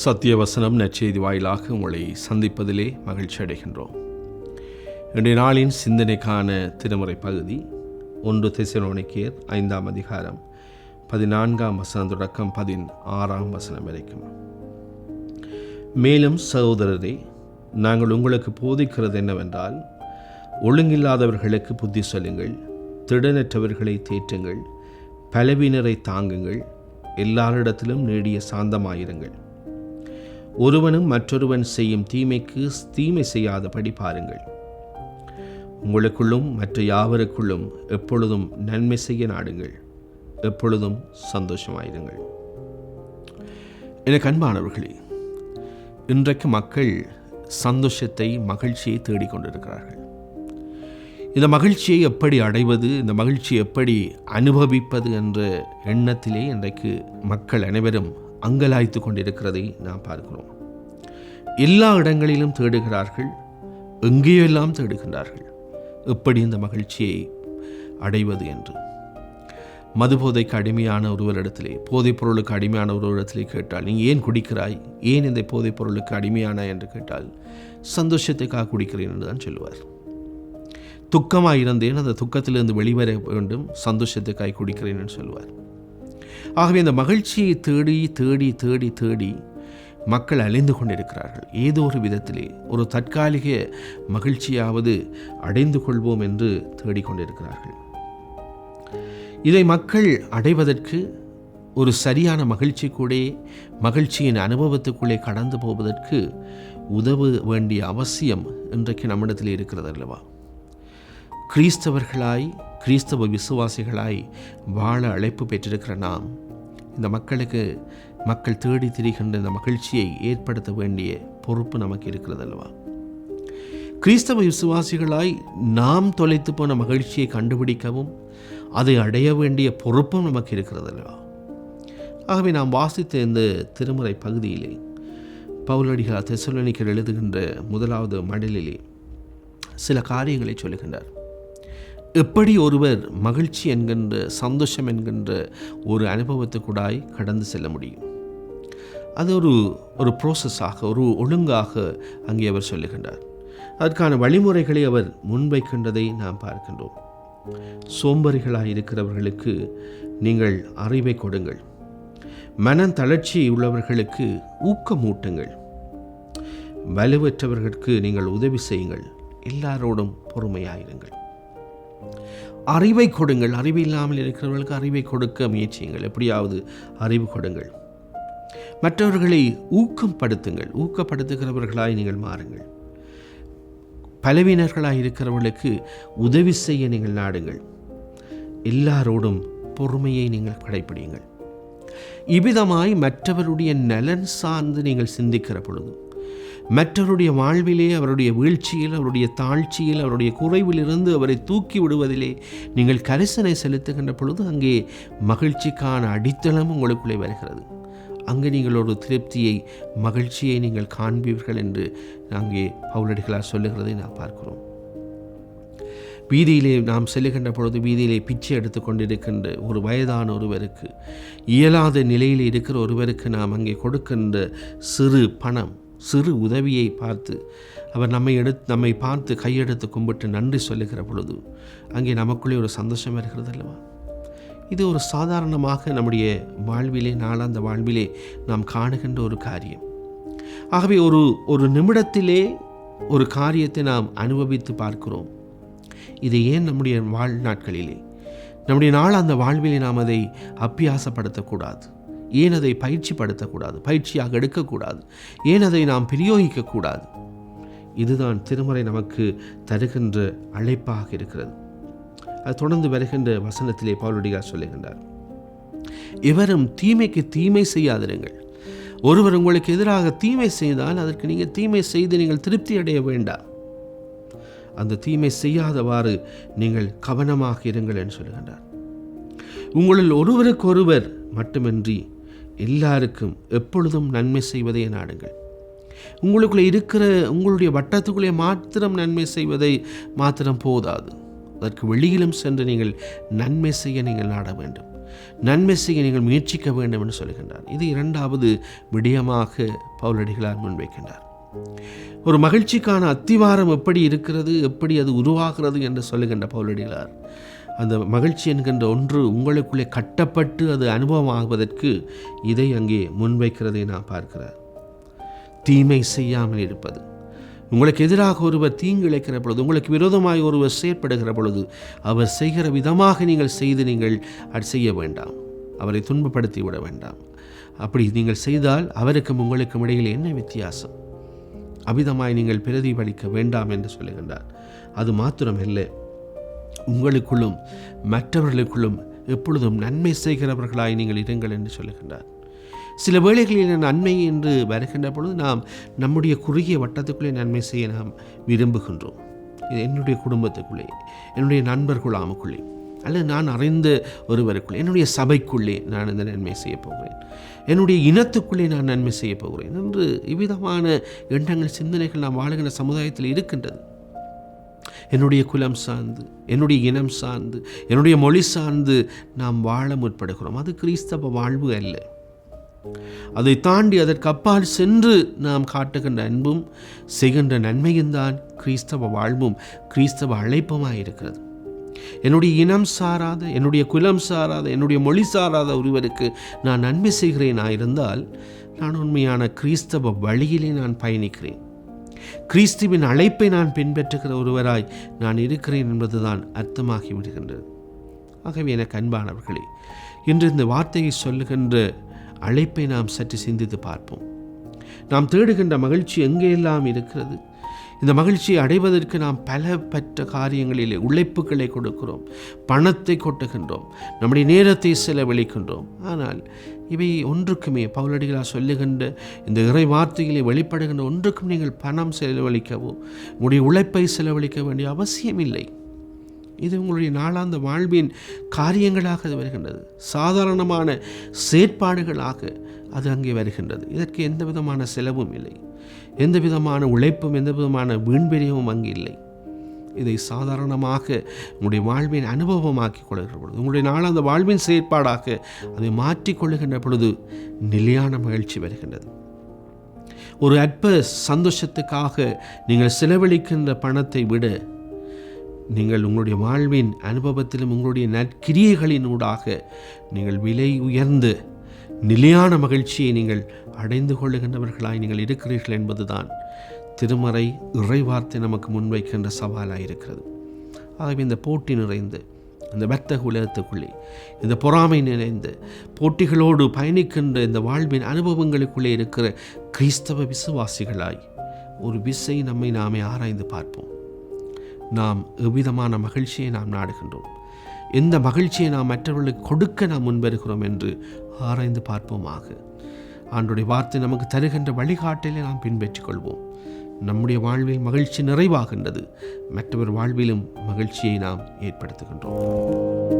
சத்தியவசனம் நற்செய்தி வாயிலாக உங்களை சந்திப்பதிலே மகிழ்ச்சி அடைகின்றோம். இன்றைய நாளின் சிந்தனைக்கான திருமுறை பகுதி 1 தெசலோனிக்கேயர் 5ஆம் அதிகாரம் 14ஆம் வசனம் தொடக்கம் 16ஆம் வசனம் வரைக்கும். மேலும் சகோதரரே, நாங்கள் உங்களுக்கு போதிக்கிறது என்னவென்றால், ஒழுங்கில்லாதவர்களுக்கு புத்தி சொல்லுங்கள், திடனற்றவர்களை தேற்றுங்கள், பலவீனரை தாங்குங்கள், எல்லாரிடத்திலும் நீடிய சாந்தமாயிருங்கள். ஒருவனும் மற்றொருவன் செய்யும் தீமைக்கு தீமை செய்யாதபடி பாருங்கள். உங்களுக்குள்ளும் மற்ற யாவருக்குள்ளும் எப்பொழுதும் நன்மை செய்ய நாடுங்கள், எப்பொழுதும் சந்தோஷமாயிருங்கள். எனக்கு அன்பானவர்களே, இன்றைக்கு மக்கள் சந்தோஷத்தை, மகிழ்ச்சியை தேடிக்கொண்டிருக்கிறார்கள். இந்த மகிழ்ச்சியை எப்படி அடைவது, இந்த மகிழ்ச்சியை எப்படி அனுபவிப்பது என்ற எண்ணத்திலே இன்றைக்கு மக்கள் அனைவரும் அங்கலாய்த்து கொண்டிருக்கிறதை நாம் பார்க்கிறோம். எல்லா இடங்களிலும் தேடுகிறார்கள், எங்கேயோ எல்லாம் தேடுகின்றார்கள், எப்படி இந்த மகிழ்ச்சியை அடைவது என்று. மதுபோதைக்கு அடிமையான ஒருவரிடத்திலே, போதைப் பொருளுக்கு அடிமையான ஒருவரிடத்திலே கேட்டால், நீ ஏன் குடிக்கிறாய், ஏன் இந்த போதைப் பொருளுக்கு அடிமையான என்று கேட்டால், சந்தோஷத்துக்காக குடிக்கிறேன் என்று தான் சொல்லுவார். துக்கமாக இருந்தேன், அந்த துக்கத்திலிருந்து வெளிவர வேண்டும், சந்தோஷத்துக்காக குடிக்கிறேன் என்று சொல்லுவார். ஆகவே இந்த மகிழ்ச்சியை தேடி தேடி தேடி தேடி மக்கள் அலைந்து கொண்டிருக்கிறார்கள். ஏதோ ஒரு விதத்திலே ஒரு தற்காலிக மகிழ்ச்சியாவது அடைந்து கொள்வோம் என்று தேடிக்கொண்டிருக்கிறார்கள். இதை மக்கள் அடைவதற்கு ஒரு சரியான மகிழ்ச்சி கூட, மகிழ்ச்சியின் அனுபவத்துக்குள்ளே கடந்து போவதற்கு உதவ வேண்டிய அவசியம் இன்றைக்கு நம்மிடத்தில் இருக்கிறது அல்லவா? கிறிஸ்தவர்களாய், கிறிஸ்தவ விசுவாசிகளாய் வாழ அழைப்பு பெற்றிருக்கிற நாம் இந்த மக்கள் தேடி திரிகின்ற இந்த மகிழ்ச்சியை ஏற்படுத்த வேண்டிய பொறுப்பு நமக்கு இருக்கிறது அல்லவா? கிறிஸ்தவ விசுவாசிகளாய் நாம் தொலைத்து போன மகிழ்ச்சியை கண்டுபிடிக்கவும் அதை அடைய வேண்டிய பொறுப்பும் நமக்கு இருக்கிறது அல்லவா? ஆகவே நாம் வாசித்த இந்த திருமுறை பகுதியிலே பவுலடிகளார் தெசலோனிக்கேயர் எழுதுகின்ற 1வது மடலிலே சில காரியங்களை சொல்லுகின்றார். எப்படி ஒருவர் மகிழ்ச்சி என்கின்ற, சந்தோஷம் என்கின்ற ஒரு அனுபவத்துக்கூடாய் கடந்து செல்ல முடியும்? அது ஒரு ப்ரோசஸாக, ஒரு ஒழுங்காக அங்கே அவர் சொல்லுகின்றார். அதற்கான வழிமுறைகளை அவர் முன்வைக்கின்றதை நாம் பார்க்கின்றோம். சோம்பறிகளாக இருக்கிறவர்களுக்கு நீங்கள் அறிவை கொடுங்கள், மனம் தளர்ச்சி உள்ளவர்களுக்கு ஊக்கமூட்டுங்கள், வலுவற்றவர்களுக்கு நீங்கள் உதவி செய்யுங்கள், எல்லாரோடும் பொறுமையாயிருங்கள். அறிவை கொடுங்கள். அறிவு இல்லாமல் இருக்கிறவர்களுக்கு அறிவை கொடுக்க முயற்சியுங்கள், எப்படியாவது அறிவு கொடுங்கள். மற்றவர்களை ஊக்கப்படுத்துங்கள், ஊக்கப்படுத்துகிறவர்களாய் நீங்கள் மாறுங்கள். பலவீனர்களாய் இருக்கிறவர்களுக்கு உதவி செய்ய நீங்கள் நாடுங்கள். எல்லாரோடும் பொறுமையை நீங்கள் கடைப்பிடியுங்கள். இவ்விதமாய் மற்றவருடைய நலன் சார்ந்து நீங்கள் சிந்திக்கிற பொழுது, மற்றவருடைய வாழ்விலே, அவருடைய வீழ்ச்சியில், அவருடைய தாழ்ச்சியில், அவருடைய குறைவிலிருந்து அவரை தூக்கி விடுவதிலே நீங்கள் கரிசனை செலுத்துகின்ற பொழுது அங்கே மகிழ்ச்சிக்கான அடித்தளம் உங்களுக்குள்ளே வருகிறது. அங்கே நீங்கள் ஒரு திருப்தியை, மகிழ்ச்சியை நீங்கள் காண்பீர்கள் என்று அங்கே பவுலடிகளார் சொல்லுகிறதை நாம் பார்க்கிறோம். வீதியிலே நாம் செல்லுகின்ற பொழுது, வீதியிலே பிச்சை எடுத்து கொண்டிருக்கின்ற ஒரு வயதான ஒருவருக்கு, இயலாத நிலையில் இருக்கிற ஒருவருக்கு நாம் அங்கே கொடுக்கின்ற சிறு பணம், சிறு உதவியை பார்த்து அவர் நம்மை பார்த்து கையெடுத்து கும்பிட்டு நன்றி சொல்லுகிற பொழுது அங்கே நமக்குள்ளே ஒரு சந்தோஷம் வருகிறது அல்லவா? இது ஒரு சாதாரணமாக நம்முடைய வாழ்விலே, நாளாந்த வாழ்விலே நாம் காணுகின்ற ஒரு காரியம். ஆகவே ஒரு நிமிடத்திலே ஒரு காரியத்தை நாம் அனுபவித்து பார்க்கிறோம். இதை ஏன் நம்முடைய வாழ்நாட்களிலே, நம்முடைய நாளாந்த வாழ்விலே நாம் அதை அபியாசப்படுத்தக்கூடாது? ஏன் அதை பயிற்சிப்படுத்தக்கூடாது, பயிற்சியாக எடுக்கக்கூடாது? ஏன் அதை நாம் பிரயோகிக்கக்கூடாது? இதுதான் திருமறை நமக்கு தருகின்ற அழைப்பாக இருக்கிறது. அது தொடர்ந்து வருகின்ற வசனத்திலே பவுலடிகளார் சொல்லுகின்றார், எவரும் தீமைக்கு தீமை செய்யாதிருங்கள். ஒருவர் உங்களுக்கு எதிராக தீமை செய்தால் அதற்கு நீங்கள் தீமை செய்து நீங்கள் திருப்தி அடைய வேண்டாம். அந்த தீமை செய்யாதவாறு நீங்கள் கவனமாக இருங்கள் என்று சொல்லுகின்றார். உங்களில் ஒருவருக்கொருவர் மட்டுமின்றி எல்லாருக்கும் எப்பொழுதும் நன்மை செய்வதை நாடுங்கள். உங்களுக்குள்ளே இருக்கிற, உங்களுடைய வட்டத்துக்குள்ளே மாத்திரம் நன்மை செய்வதை மாத்திரம் போதாது, அதற்கு வெளியிலும் சென்று நீங்கள் நன்மை செய்ய நீங்கள் நாட வேண்டும். நன்மை செய்ய நீங்கள் முயற்சிக்க வேண்டும் என்று சொல்கின்றார். இது இரண்டாவது விடயமாக பவுலடிகளார் முன்வைக்கின்றார். ஒரு மகிழ்ச்சிக்கான அத்திவாரம் எப்படி இருக்கிறது, எப்படி அது உருவாகிறது என்று சொல்லுகின்ற பவுலடிகளார், அந்த மகிழ்ச்சி என்கின்ற ஒன்று உங்களுக்குள்ளே கட்டப்பட்டு அது அனுபவமாகுவதற்கு இதை அங்கே முன்வைக்கிறதை நான் பார்க்கிறார். தீமை செய்யாமல் இருப்பது. உங்களுக்கு எதிராக ஒருவர் தீங்கு இழைக்கிற பொழுது, உங்களுக்கு விரோதமாக ஒருவர் செயற்படுகிற பொழுது, அவர் செய்கிற விதமாக நீங்கள் செய்து நீங்கள் அது செய்ய வேண்டாம். அவரை துன்பப்படுத்தி விட வேண்டாம். அப்படி நீங்கள் செய்தால் அவருக்கும் உங்களுக்கும் இடையில் என்ன வித்தியாசம்? அபிதமாய் நீங்கள் பிரதிபலிக்க வேண்டாம் என்று சொல்லுகின்றார். அது மாத்திரமல்ல, உங்களுக்குள்ளும் மற்றவர்களுக்குள்ளும் எப்பொழுதும் நன்மை செய்கிறவர்களாய் நீங்கள் இருங்கள் என்று சொல்லுகின்றார். சில வேளைகளில் நன்மை என்று வருகின்ற பொழுது நாம் நம்முடைய குறுகிய வட்டத்துக்குள்ளே நன்மை செய்ய நாம் விரும்புகின்றோம். இது என்னுடைய குடும்பத்துக்குள்ளே, என்னுடைய நண்பர் குழாமுக்குள்ளே, அல்லது நான் அறிந்த ஒருவருக்குள்ளே, என்னுடைய சபைக்குள்ளே நான் இந்த நன்மை செய்ய போகிறேன், என்னுடைய இனத்துக்குள்ளே நான் நன்மை செய்ய போகிறேன் என்று இவ்விதமான எண்ணங்கள், சிந்தனைகள் நாம் வாழுகின்ற சமுதாயத்தில் இருக்கின்றது. என்னுடைய குலம் சார்ந்து, என்னுடைய இனம் சார்ந்து, என்னுடைய மொழி சார்ந்து நாம் வாழ முற்படுகிறோம். அது கிறிஸ்தவ வாழ்வு அல்ல. அதை தாண்டி அதற்கு அப்பால் சென்று நாம் காட்டுகின்ற அன்பும் செய்கின்ற நன்மையும் தான் கிறிஸ்தவ வாழ்வும் கிறிஸ்தவ அழைப்புமாய் இருக்கிறது. என்னுடைய இனம் சாராத, என்னுடைய குலம் சாராத, என்னுடைய மொழி சாராத ஒருவருக்கு நான் நன்மை செய்கிறேனா இருந்தால் நான் உண்மையான கிறிஸ்தவ வழியிலே நான் பயணிக்கிறேன். கிறிஸ்துவின் அழைப்பை நான் பின்பற்றுகிற ஒருவராய் நான் இருக்கிறேன் என்பதுதான் அர்த்தமாகி விடுகின்றது. ஆகவே எனக்கு அன்பானவர்களே, இன்று இந்த வார்த்தையை சொல்லுகின்ற அழைப்பை நாம் சற்று சிந்தித்து பார்ப்போம். நாம் தேடுகின்ற மகிழ்ச்சி எங்கெல்லாம் இருக்கிறது? இந்த மகிழ்ச்சியை அடைவதற்கு நாம் பல காரியங்களிலே உழைப்புகளை கொடுக்கிறோம், பணத்தை கொட்டுகின்றோம், நம்முடைய நேரத்தை செலவழிக்கின்றோம். ஆனால் இவை ஒன்றுக்குமே, பவுலடிகளார் சொல்லுகின்ற இந்த இறை வார்த்தைகளை வெளிப்படுகின்ற ஒன்றுக்கும் நீங்கள் பணம் செலவழிக்கவோ உங்களுடைய உழைப்பை செலவழிக்க வேண்டிய அவசியம் இல்லை. இது உங்களுடைய நாளாந்த வாழ்வின் காரியங்களாக அது வருகின்றது. சாதாரணமான செயற்பாடுகளாக அது அங்கே வருகின்றது. இதற்கு எந்த விதமான செலவும் இல்லை, எந்த விதமான உழைப்பும், எந்த விதமான வீண்பெரியவும் அங்கே இல்லை. இதை சாதாரணமாக உங்களுடைய வாழ்வின் அனுபவமாக்கி கொள்கிற பொழுது, உங்களுடைய நாளாந்த வாழ்வின் செயற்பாடாக அதை மாற்றிக்கொள்ளுகின்ற பொழுது நிலையான மகிழ்ச்சி வருகின்றது. ஒரு அற்ப சந்தோஷத்துக்காக நீங்கள் செலவழிக்கின்ற பணத்தை விட நீங்கள் உங்களுடைய வாழ்வின் அனுபவத்திலும் உங்களுடைய நற்கிரியைகளினூடாக நீங்கள் விலை உயர்ந்த நிலையான மகிழ்ச்சியை நீங்கள் அடைந்து கொள்ளுகின்றவர்களாய் நீங்கள் இருக்கிறீர்கள் என்பதுதான் திருமறை இறைவார்த்தை நமக்கு முன்வைக்கின்ற சவாலாக இருக்கிறது. ஆகவே இந்த போட்டி நிறைந்த இந்த வர்த்தக உலகத்துக்குள்ளே, இந்த பொறாமை நிறைந்த போட்டிகளோடு பயணிக்கின்ற இந்த வாழ்வின் அனுபவங்களுக்குள்ளே இருக்கிற கிறிஸ்தவ விசுவாசிகளாய் ஒரு விசை நம்மை நாமே ஆராய்ந்து பார்ப்போம். நாம் எவ்விதமான மகிழ்ச்சியை நாம் நாடுகின்றோம், எந்த மகிழ்ச்சியை நாம் மற்றவர்களுக்கு கொடுக்க நாம் முன்வருகிறோம் என்று ஆராய்ந்து பார்ப்போமாக. ஆண்டவருடைய வார்த்தை நமக்கு தருகின்ற வழிகாட்டிலே நாம் பின்பற்றிக் கொள்வோம். நம்முடைய வாழ்வில் மகிழ்ச்சி நிறைவாகின்றது, மற்றவர் வாழ்விலும் மகிழ்ச்சியை நாம் ஏற்படுத்துகின்றோம்.